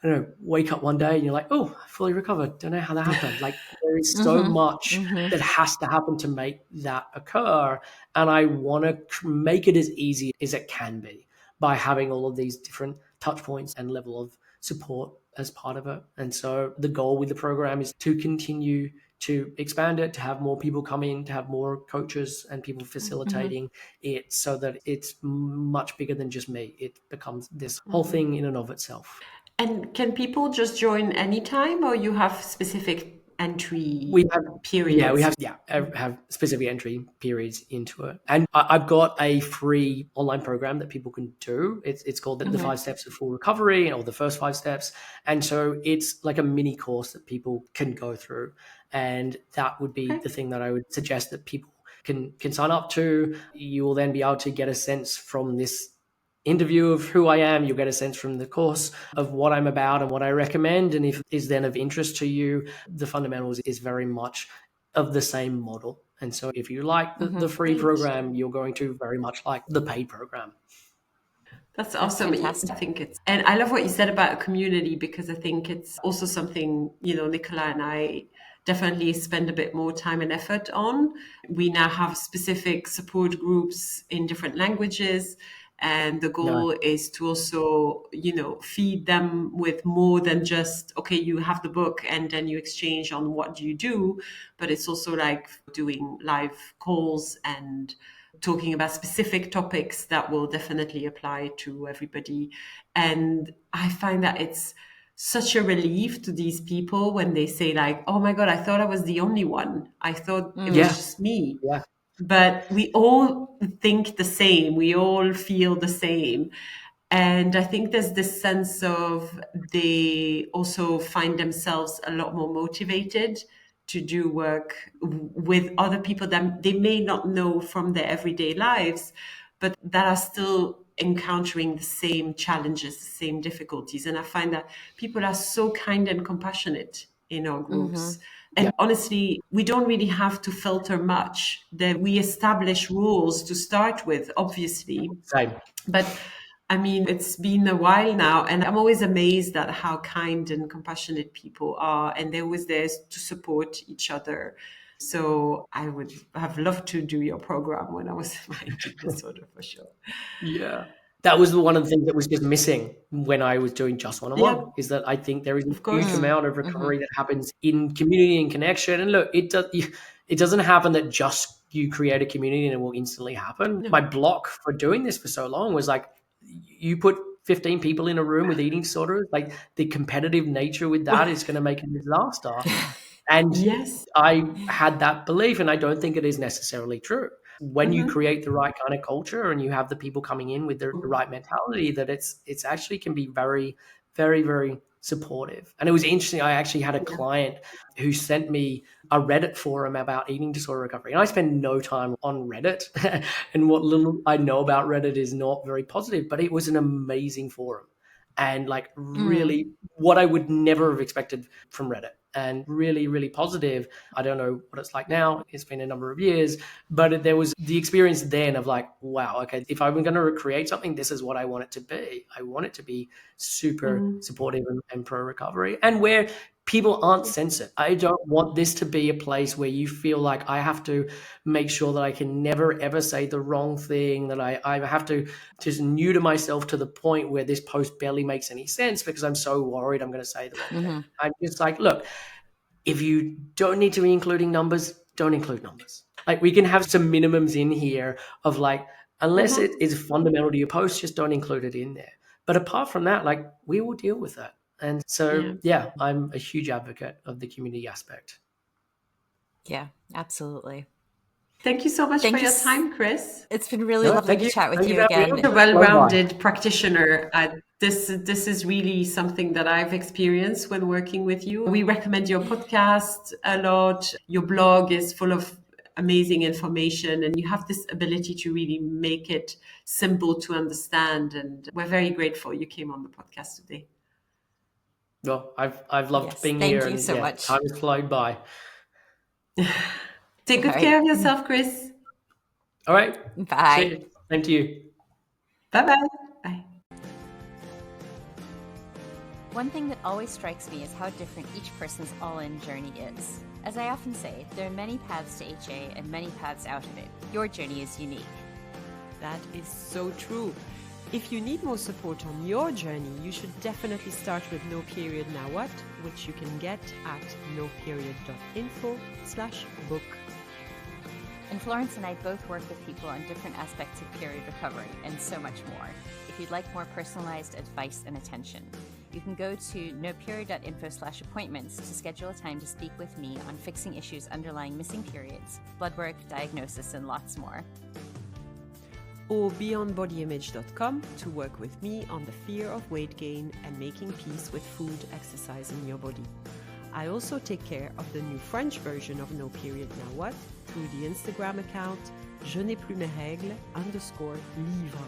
I don't know, wake up one day and you're like, oh, I fully recovered. Don't know how that happened. Like, there is so much that has to happen to make that occur. And I want to make it as easy as it can be by having all of these different touch points and level of support as part of it. And so the goal with the program is to continue to expand it, to have more people come in, to have more coaches and people facilitating it, so that it's much bigger than just me. It becomes this whole thing in and of itself. And can people just join anytime, or you have specific entry periods? Yeah, we have specific entry periods into it. And I've got a free online program that people can do. It's called the 5 Steps of Full Recovery, or the first 5 steps. And so it's like a mini course that people can go through. And that would be the thing that I would suggest that people can sign up to. You will then be able to get a sense from this interview of who I am. You'll get a sense from the course of what I'm about and what I recommend. And if it is then of interest to you, the fundamentals is very much of the same model. And so if you like the free program, you're going to very much like the paid program. That's awesome. I think and I love what you said about a community, because I think it's also something, Nicola and I definitely spend a bit more time and effort on. We now have specific support groups in different languages. And the goal is to also, feed them with more than just, okay, you have the book and then you exchange on what do you do. But it's also like doing live calls and talking about specific topics that will definitely apply to everybody. And I find that it's such a relief to these people when they say like, oh my God, I thought I was the only one. I thought it was just me. Yeah. But we all think the same. We all feel the same. And I think there's this sense of they also find themselves a lot more motivated to do work with other people that they may not know from their everyday lives, but that are still encountering the same challenges, the same difficulties. And I find that people are so kind and compassionate in our groups. And honestly, we don't really have to filter much. That we establish rules to start with, obviously. Same. But I mean, it's been a while now, and I'm always amazed at how kind and compassionate people are, and they're always there to support each other. So I would have loved to do your program when I was in my eating disorder, for sure. Yeah. That was one of the things that was just missing when I was doing just one-on-one, is that I think there is a huge amount of recovery that happens in community and connection. And look, it doesn't happen that just you create a community and it will instantly happen. No. My block for doing this for so long was like, you put 15 people in a room with eating disorders, like the competitive nature with that is going to make it a disaster. And I had that belief, and I don't think it is necessarily true. When you create the right kind of culture and you have the people coming in with the right mentality, that it's actually can be very, very, very supportive. And it was interesting. I actually had a client who sent me a Reddit forum about eating disorder recovery. And I spend no time on Reddit. And what little I know about Reddit is not very positive, but it was an amazing forum. And like really what I would never have expected from Reddit. And really, really positive. I don't know what it's like now. It's been a number of years, but there was the experience then of like, wow, okay, if I'm going to create something, this is what I want it to be. I want it to be super supportive and pro-recovery, and where people aren't censored. I don't want this to be a place where you feel like I have to make sure that I can never ever say the wrong thing, that I have to just neuter myself to the point where this post barely makes any sense because I'm so worried I'm going to say the wrong thing. I'm just like, look, if you don't need to be including numbers, don't include numbers. Like, we can have some minimums in here of like, unless it is fundamental to your post, just don't include it in there. But apart from that, like, we will deal with that. And so, yeah, I'm a huge advocate of the community aspect. Yeah, absolutely. Thank you so much for your time, Chris. It's been really lovely to chat with you again. You're a well-rounded practitioner. This is really something that I've experienced when working with you. We recommend your podcast a lot. Your blog is full of amazing information, and you have this ability to really make it simple to understand. And we're very grateful you came on the podcast today. Well, I've loved being thank here. You and so much. Time has flown by. Take good care of yourself, Chris. All right. Bye. Same to you. Bye-bye. Bye. One thing that always strikes me is how different each person's all-in journey is. As I often say, there are many paths to HA and many paths out of it. Your journey is unique. That is so true. If you need more support on your journey, you should definitely start with No Period Now What, which you can get at noperiod.info/book. And Florence and I both work with people on different aspects of period recovery and so much more. If you'd like more personalized advice and attention, you can go to noperiod.info/appointments to schedule a time to speak with me on fixing issues underlying missing periods, blood work, diagnosis, and lots more. Or beyondbodyimage.com to work with me on the fear of weight gain and making peace with food, exercise, in your body. I also take care of the new French version of No Period Now What through the Instagram account Je n'ai plus mes règles _livre.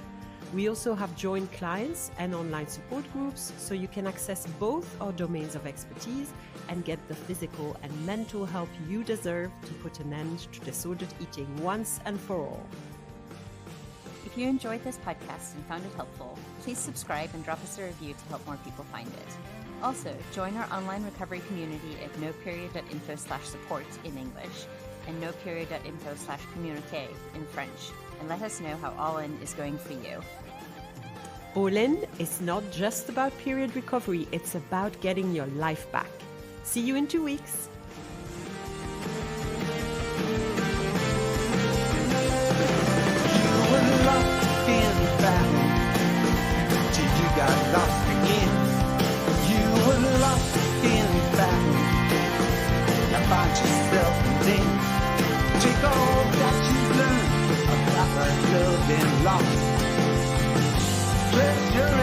We also have joint clients and online support groups, so you can access both our domains of expertise and get the physical and mental help you deserve to put an end to disordered eating once and for all. If you enjoyed this podcast and found it helpful, please subscribe and drop us a review to help more people find it. Also, join our online recovery community at noperiod.info/support in English and noperiod.info/communique in French, and let us know how All In is going for you. All In is not just about period recovery, it's about getting your life back. See you in 2 weeks. Got lost again. You were lost in battle. Now find yourself and then take all that you've learned about love and loss. Treasure